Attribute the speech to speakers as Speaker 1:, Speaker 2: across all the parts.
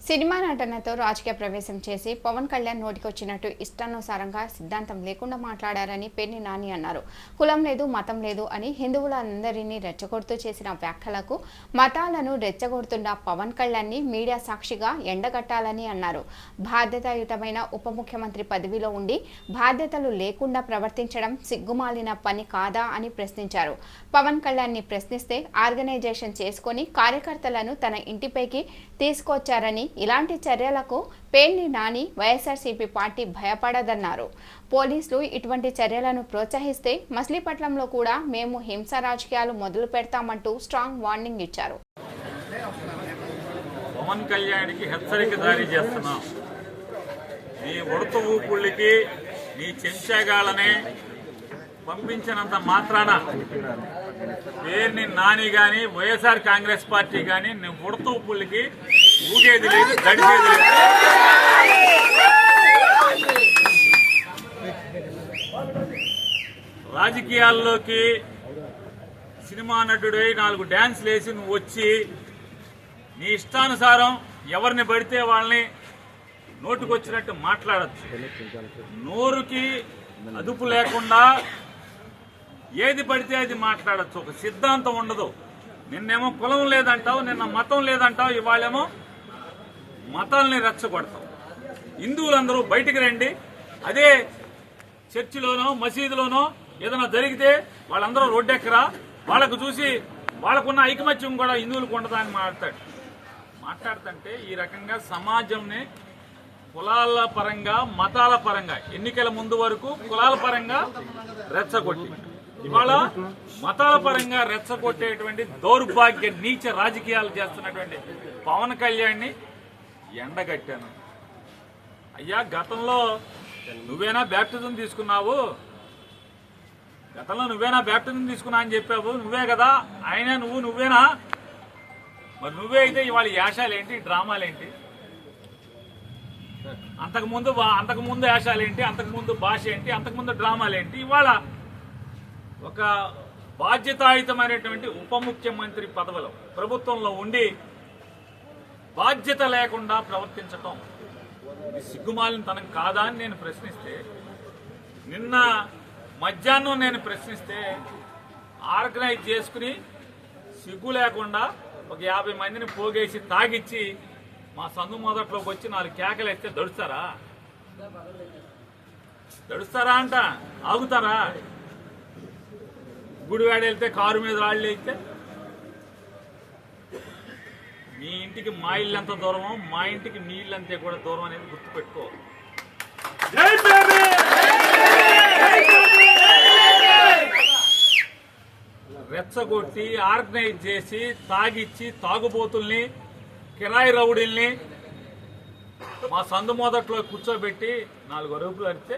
Speaker 1: Cinema నటనతో రాజకీయ ప్రవేశం చేసి పవన్ కళ్యాణ్ నోటికొచ్చినట్టు ఇష్టానుసారంగా సిద్ధాంతం లేకుండా మాట్లాడారని పేర్ని నాని అన్నారు. కులం లేదు, మతం లేదు అని హిందువులందరినీ రెచ్చగొడుతూ చేసిన వ్యాఖ్యలకు మతాలను రెచ్చగొడుతున్న పవన్ కళ్యాణ్ని మీడియా సాక్షిగా ఎండగట్టాలని అన్నారు. బాధ్యతాయుతమైన ఉప ముఖ్యమంత్రి పదవిలో ఉండి బాధ్యతలు లేకుండా ప్రవర్తించడం సిగ్గుమాలిన పని కాదా అని ప్రశ్నించారు. పవన్ కళ్యాణ్ని ప్రశ్నిస్తే ఆర్గనైజేషన్ చేసుకొని కార్యకర్తలను తన ఇంటిపైకి తీసుకొచ్చారని, ఇలాంటి చర్యలకు పేర్ని నాని వైఎస్ఆర్సీపీ పార్టీ భయపడదన్నారు. పోలీసులు ఇటువంటి చర్యలను ప్రోత్సహిస్తే మచిలీపట్నంలో కూడా మేము హింస రాజకీయాలు మొదలు పెడతామంటూ స్ట్రాంగ్ వార్నింగ్ ఇచ్చారు.
Speaker 2: పవన్ కళ్యాణ్కి హెచ్చరిక జారీ చేస్తున్నాం. నీ ఉడత ఊపుళ్ళకి నీ చెంచాగాళ్ళని పంపించినంత మాత్రాన పేర్ని నాని కానీ వైఎస్ఆర్ కాంగ్రెస్ పార్టీ కానీ నువ్వు ఉడత ఊపుళ్ళకి ఊగేది లేదు, గడిచేది లేదు. రాజకీయాల్లోకి సినిమా నటుడై 4 డ్యాన్స్లు వేసి నువ్వు వచ్చి నీ ఇష్టానుసారం ఎవరిని పడితే వాళ్ళని నోటుకొచ్చినట్టు మాట్లాడచ్చు. నోరుకి అదుపు లేకుండా ఏది పడితే అది మాట్లాడచ్చు. ఒక సిద్ధాంతం ఉండదు. నిన్నేమో కులం లేదంటావు, నిన్న మతం లేదంటావు, ఇవాళేమో మతాల్ని రెచ్చగొడతావు. హిందువులందరూ బయటికి రండి, అదే చర్చిలోనో మసీదులోనో ఏదైనా జరిగితే వాళ్ళందరూ రోడ్డెక్కరా, వాళ్ళకు చూసి వాళ్ళకున్న ఐకమత్యం కూడా హిందువులకు ఉండదా అని మాట్లాడుతుంటే ఈ రకంగా సమాజంని కులాల పరంగా మతాల పరంగా ఎన్నికల ముందు వరకు కులాల పరంగా రెచ్చగొట్టి ఇవాళ మతాల పరంగా రెచ్చగొట్టేటువంటి దౌర్భాగ్య నీచ రాజకీయాలు చేస్తున్నటువంటి పవన్ కళ్యాణ్ని ఎండగట్టాను. అయ్యా, గతంలో నువ్వేనా బ్యాప్టిజం తీసుకున్నావు, గతంలో నువ్వేనా బ్యాప్టిజం తీసుకున్నా అని చెప్పావు, నువ్వే కదా ఆయన, నువ్వేనా, మరి నువ్వే అయితే ఇవాళ యాషాలేంటి, డ్రామాలేంటి, అంతకుముందు యాషాలేంటి, అంతకుముందు భాష ఏంటి, అంతకుముందు డ్రామాలేంటి. ఇవాళ ఒక బాధ్యతాయుతమైనటువంటి ఉప ముఖ్యమంత్రి పదవిలో ప్రభుత్వంలో ఉండి బాధ్యత లేకుండా ప్రవర్తించటం సిగ్గుమాలిన తనం కాదా అని నేను ప్రశ్నిస్తే, నిన్న మధ్యాహ్నం నేను ప్రశ్నిస్తే ఆర్గనైజ్ చేసుకుని సిగ్గు లేకుండా ఒక 50 మందిని పోగేసి తాగిచ్చి మా సందు మొదట్లోకి వచ్చి 4 కేకలు వేస్తే దడుస్తారా అంట, ఆగుతారా? గుడివాడ వెళ్తే కారు మీద రాళ్ళు అయితే మీ ఇంటికి మా ఇల్లు ఎంత దూరమో మా ఇంటికి మీ ఇల్లు అంతే కూడా దూరం అనేది గుర్తుపెట్టుకో. రెచ్చగొట్టి ఆర్గనైజ్ చేసి తాగిచ్చి తాగుబోతుల్ని కిరాయి రౌడీల్ని మా సందు మొదట్లో కూర్చోబెట్టి 4 అరుపులు అరిస్తే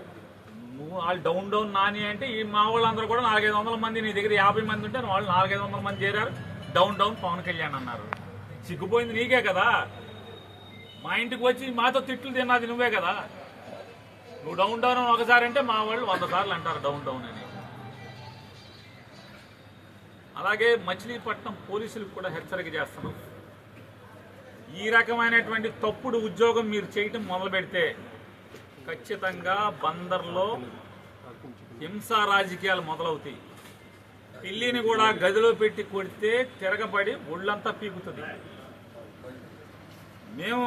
Speaker 2: నువ్వు వాళ్ళు డౌన్ నాని అంటే ఈ మా వాళ్ళందరూ కూడా 400-500 మంది, నీ దగ్గర 50 మంది ఉంటే వాళ్ళు 400-500 మంది చేరారు, డౌన్ పవన్ కళ్యాణ్ అన్నారు. సిగ్గుపోయింది నీకే కదా. మా ఇంటికి వచ్చి మాతో తిట్లు తిన్నది నువ్వే కదా. నువ్వు డౌన్ అని ఒకసారి అంటే మా వాళ్ళు 100 సార్లు అంటారు డౌన్ అని. అలాగే మచిలీపట్నం పోలీసులకు కూడా హెచ్చరిక చేస్తున్నాం. ఈ రకమైనటువంటి తప్పుడు ఉద్యోగం మీరు చేయటం మొదలు పెడితే ఖచ్చితంగా బందర్లో హింసా రాజకీయాలు మొదలవుతాయి. పిల్లిని కూడా గదిలో పెట్టి కొడితే తిరగబడి ఒళ్ళంతా పీకుతుంది. మేము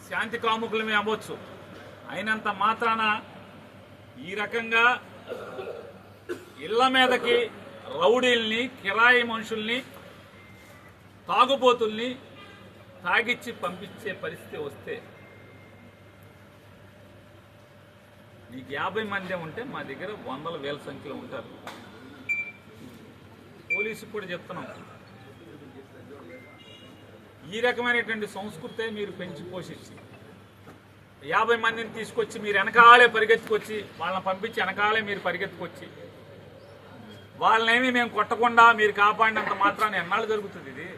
Speaker 2: శాంతి కాముకులమే అవ్వచ్చు, అయినంత మాత్రాన ఈ రకంగా ఇళ్ల మీదకి రౌడీల్ని, కిరాయి మనుషుల్ని, తాగుబోతుల్ని తాగిచ్చి పంపించే పరిస్థితి వస్తే నీకు 50 మంది ఉంటే మా దగ్గర 100,000 సంఖ్యలో ఉంటారు. పోలీసుకు కూడా చెప్తున్నాం, ఈ రకమైనటువంటి సంస్కృతే మీరు పెంచి పోషించి 50 మందిని తీసుకొచ్చి మీరు వెనకాలే పరిగెత్తుకొచ్చి వాళ్ళని పంపించి వెనకాలే మీరు పరిగెత్తుకొచ్చి వాళ్ళనేమి మేము కొట్టకుండా మీరు కాపాడినంత మాత్రాన్ని ఎన్నాళ్ళు జరుగుతుంది ఇది?